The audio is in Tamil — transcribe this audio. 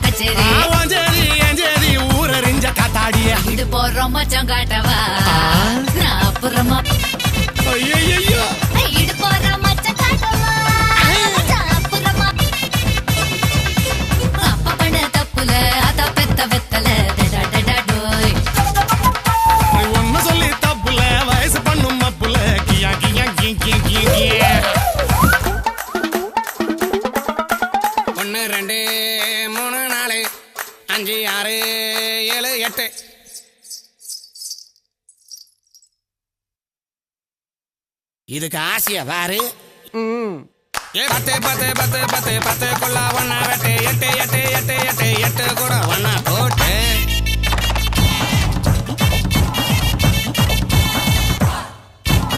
கச்சேரி அஞ்சேரி ஊரறிஞ்ச காத்தாடியா இது போறோம் மச்சம் காட்டவா நான் அப்புறமா ஐயோ இது போறோம் மச்சம் காட்டவா நான் அப்புறமா அப்பா பண்ண தப்புல அத பெத்த வெத்தல டடடடடோய் ஒன்னு சொல்லி தப்புல வயசு பண்ணும் மப்புல கியா கியா கியா 1 2 3 4 5 6 7 8 இதுக்கு ஆசையா பாரு. 10 10 10 10 10 கொள்ள 1 வெட்டு 8 8 8 8 8 கூட 1 போட்டு